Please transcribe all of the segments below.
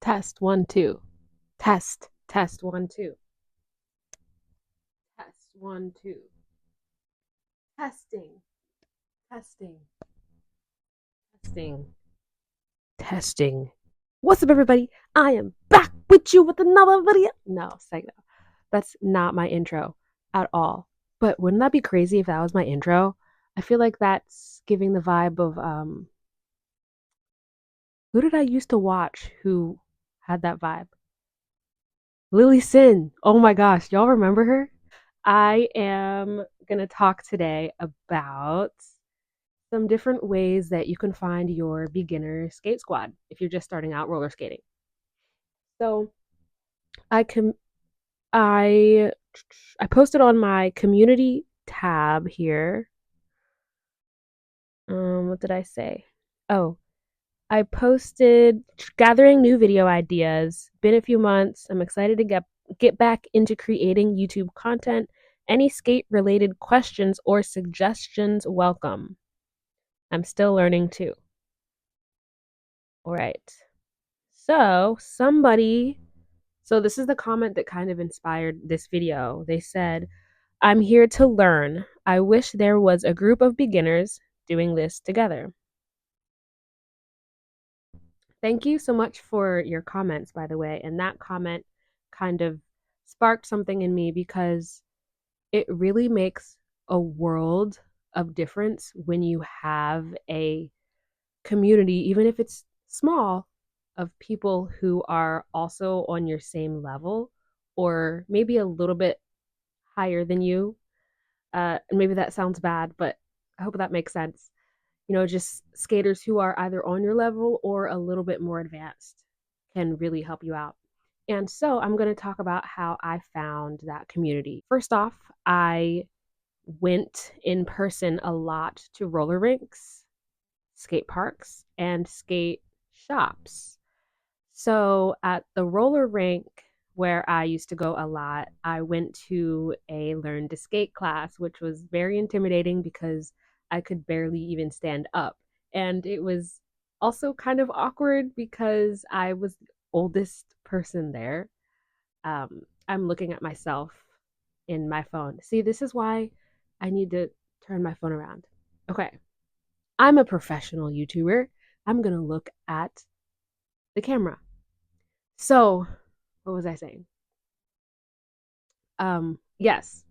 Test one, two. Test one, two. Test one, two. Testing, testing, testing, testing. What's up, everybody? I am back with you with another video. No, psycho. That's not my intro at all. But wouldn't that be crazy if that was my intro? I feel like that's giving the vibe of who did I used to watch who had that vibe? Lily Sin. Oh my gosh, y'all remember her? I am going to talk today about some different ways that you can find your beginner skate squad if you're just starting out roller skating. So, I can I I posted on my community tab here. What did I say? Oh, I posted gathering new video ideas. Been a few months. I'm excited to get back into creating YouTube content. Any skate related questions or suggestions welcome. I'm still learning too. All right. So this is the comment that kind of inspired this video. They said, "I'm here to learn. I wish there was a group of beginners doing this together." Thank you so much for your comments, by the way. And that comment kind of sparked something in me because it really makes a world of difference when you have a community, even if it's small, of people who are also on your same level or maybe a little bit higher than you. And maybe that sounds bad, but I hope that makes sense. Just skaters who are either on your level or a little bit more advanced can really help you out. And so I'm going to talk about how I found that community. First off, I went in person a lot to roller rinks, skate parks, and skate shops. So at the roller rink where I used to go a lot, I went to a learn to skate class, which was very intimidating because I could barely even stand up. And it was also kind of awkward because I was the oldest person there. I'm looking at myself in my phone. See, this is why I need to turn my phone around. Okay, I'm a professional YouTuber. I'm going to look at the camera. So, what was I saying? Yes,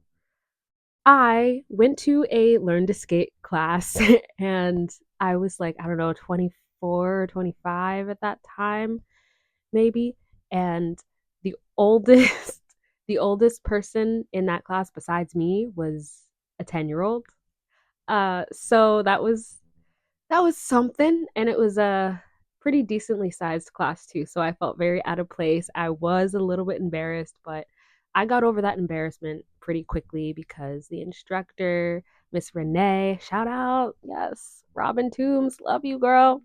I went to a learn to skate class and I was like, I don't know, 24 or 25 at that time, maybe. And the oldest the oldest person in that class besides me was a 10-year-old. So that was something, and it was a pretty decently sized class too, so I felt very out of place. I was a little bit embarrassed, but I got over that embarrassment pretty quickly because the instructor, Miss Renee, shout out, yes, Robin Toombs, love you, girl.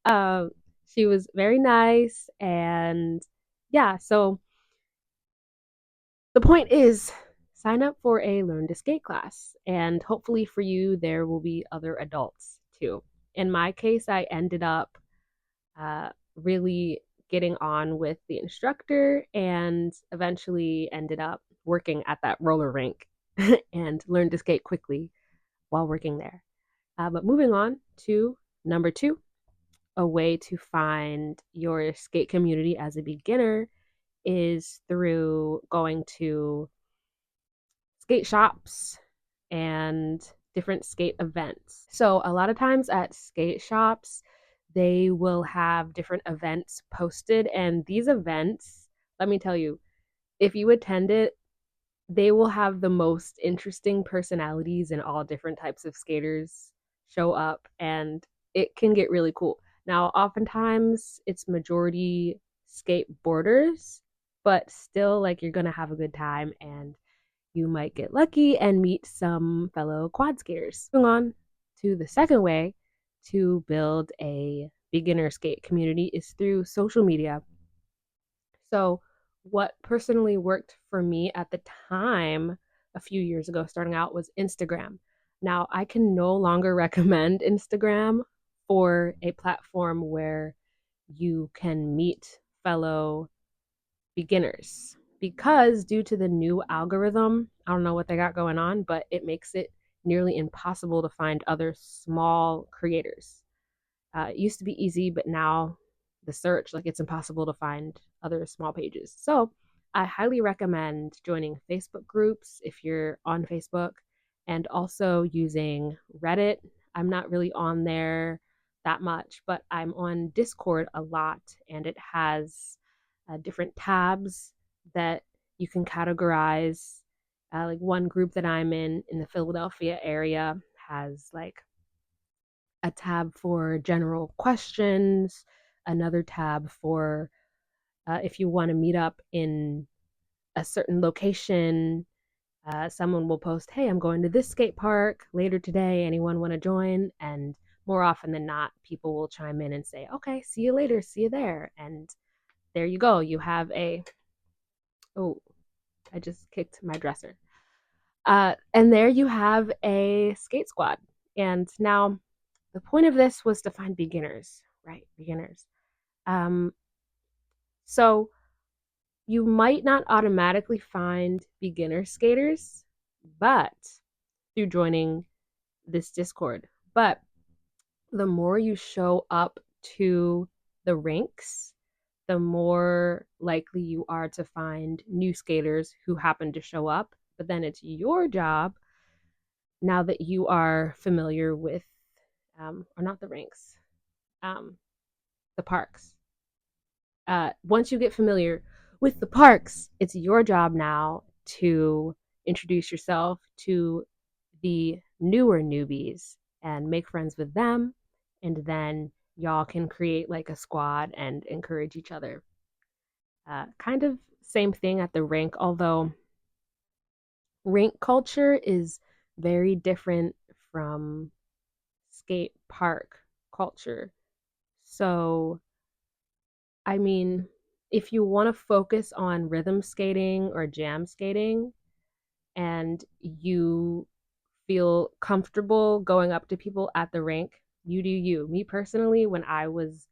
um she was very nice, and yeah, so the point is, sign up for a learn to skate class, and hopefully for you there will be other adults too. In my case, I ended up really getting on with the instructor and eventually ended up working at that roller rink and learned to skate quickly while working there. But moving on to number two, a way to find your skate community as a beginner is through going to skate shops and different skate events. So, a lot of times at skate shops, they will have different events posted. And these events, let me tell you, if you attend it, they will have the most interesting personalities and all different types of skaters show up, and it can get really cool. Now, oftentimes it's majority skateboarders, but still, like, you're gonna have a good time and you might get lucky and meet some fellow quad skaters. Moving on to the second way to build a beginner skate community is through social media. So, what personally worked for me at the time a few years ago, starting out, was Instagram. Now, I can no longer recommend Instagram for a platform where you can meet fellow beginners because due to the new algorithm, I don't know what they got going on, but it makes it nearly impossible to find other small creators. It used to be easy, but now the search, like it's impossible to find other small pages. So I highly recommend joining Facebook groups if you're on Facebook and also using Reddit. I'm not really on there that much, but I'm on Discord a lot and it has different tabs that you can categorize. Like one group that I'm in the Philadelphia area has like a tab for general questions, another tab for if you want to meet up in a certain location. Someone will post, "Hey, I'm going to this skate park later today. Anyone want to join?" And more often than not, people will chime in and say, "Okay, see you later. See you there." And there you go. You have a oh, I just kicked my dresser. And there you have a skate squad. And now the point of this was to find beginners, right? Beginners. Um, so you might not automatically find beginner skaters, but through joining this Discord. But the more you show up to the rinks, the more likely you are to find new skaters who happen to show up. But then it's your job now that you are familiar with, or not the rinks, um, the parks. Once you get familiar with the parks, it's your job now to introduce yourself to the newer newbies and make friends with them. And then y'all can create like a squad and encourage each other. Kind of same thing at the rink, although rink culture is very different from skate park culture. So I mean, if you want to focus on rhythm skating or jam skating and you feel comfortable going up to people at the rink, you do you. Me personally, when I was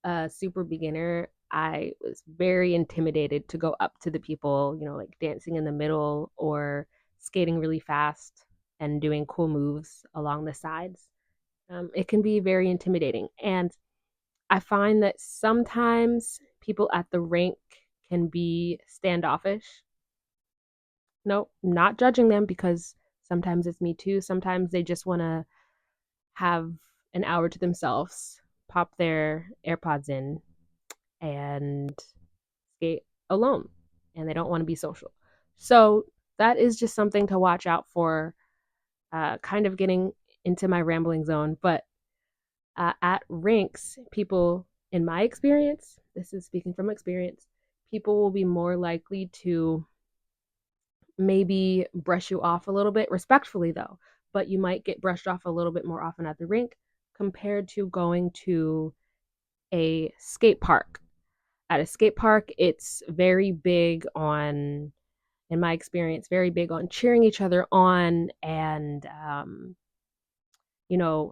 a super beginner, I was very intimidated to go up to the people, like dancing in the middle or skating really fast and doing cool moves along the sides. It can be very intimidating. And I find that sometimes people at the rink can be standoffish. No, not judging them because sometimes it's me too. Sometimes they just want to have an hour to themselves, pop their AirPods in, and skate alone. And they don't want to be social. So that is just something to watch out for, kind of getting into my rambling zone. But at rinks, people, in my experience, this is speaking from experience, people will be more likely to maybe brush you off a little bit, respectfully though, but you might get brushed off a little bit more often at the rink compared to going to a skate park. At a skate park, it's very big on, in my experience, very big on cheering each other on and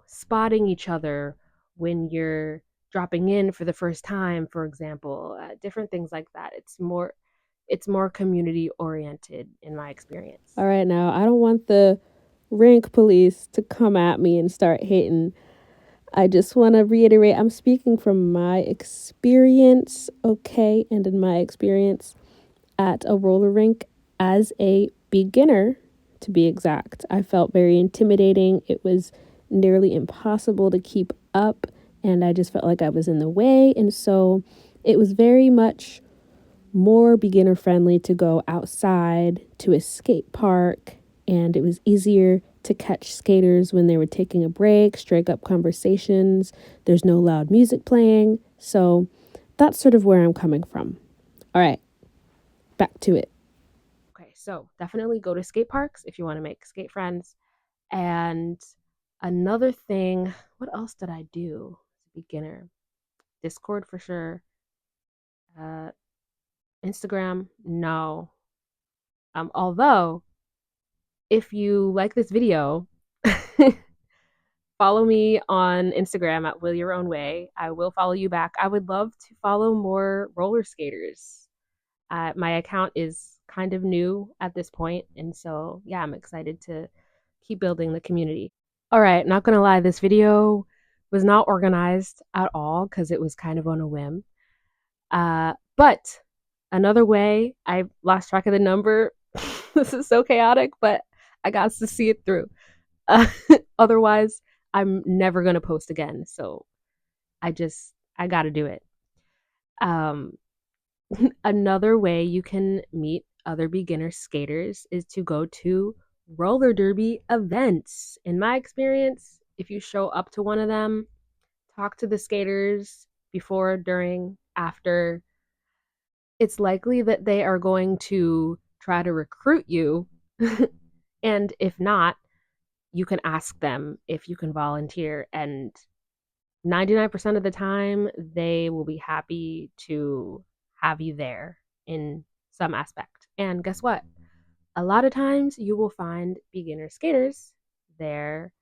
spotting each other when you're dropping in for the first time, for example, different things like that. It's more community oriented in my experience. All right, now I don't want the rink police to come at me and start hitting. I just want to reiterate I'm speaking from my experience, okay? And in my experience at a roller rink as a beginner, to be exact, I felt very intimidating. It was nearly impossible to keep up, and I just felt like I was in the way. And so it was very much more beginner friendly to go outside to a skate park, and it was easier to catch skaters when they were taking a break, strike up conversations. There's no loud music playing. So that's sort of where I'm coming from. All right, back to it. Okay, so definitely go to skate parks if you want to make skate friends. And another thing, what else did I do as a beginner? Discord for sure. Uh, Instagram, no. Although, if you like this video, Follow me on Instagram at Will Your Own Way. I will follow you back. I would love to follow more roller skaters. My account is kind of new at this point, and so yeah, I'm excited to keep building the community. All right, not gonna lie, this video was not organized at all because it was kind of on a whim. But another way, I lost track of the number. This is so chaotic, but I got to see it through. Uh, Otherwise, I'm never gonna post again. So I got to do it. Um, Another way you can meet other beginner skaters is to go to roller derby events. In my experience, if you show up to one of them, talk to the skaters before, during, after, it's likely that they are going to try to recruit you. And if not, you can ask them if you can volunteer. And 99% of the time, they will be happy to have you there in some aspect. And guess what? A lot of times you will find beginner skaters there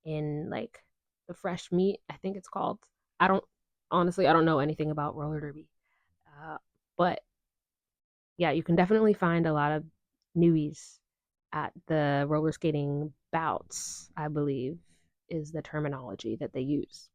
in like the fresh meat, I think it's called. I don't honestly, I don't know anything about roller derby. Uh, but yeah, you can definitely find a lot of newbies at the roller skating bouts, I believe is the terminology that they use.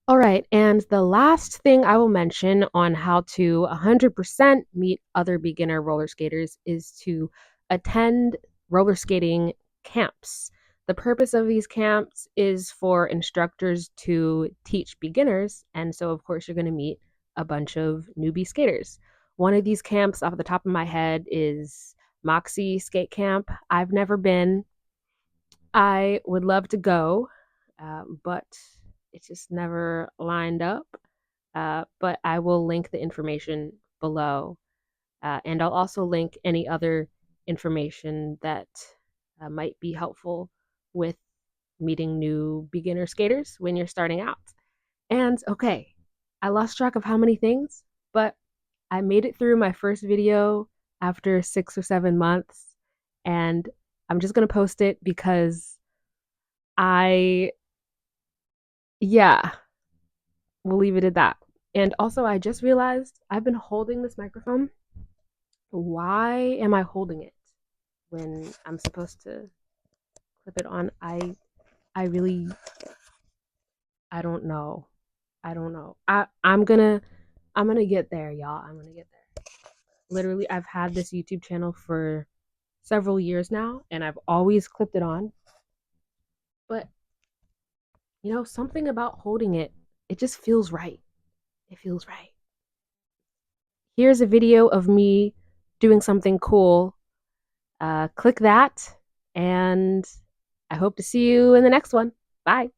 All right, and the last thing I will mention on how to 100% meet other beginner roller skaters is to attend roller skating camps. The purpose of these camps is for instructors to teach beginners, and so of course you're going to meet a bunch of newbie skaters. One of these camps off the top of my head is Moxie Skate Camp. I've never been. I would love to go, but it's just never lined up. But I will link the information below. And I'll also link any other information that might be helpful with meeting new beginner skaters when you're starting out. And okay, I lost track of how many things, but I made it through my first video after 6 or 7 months. And I'm just going to post it because I, yeah, we'll leave it at that. And also, I just realized I've been holding this microphone. Why am I holding it when I'm supposed to clip it on? I really I don't know. I don't know. I'm gonna get there, y'all. I'm gonna get there. Literally, I've had this YouTube channel for several years now, and I've always clipped it on. But something about holding it, it just feels right. It feels right. Here's a video of me doing something cool. Click that, and I hope to see you in the next one. Bye.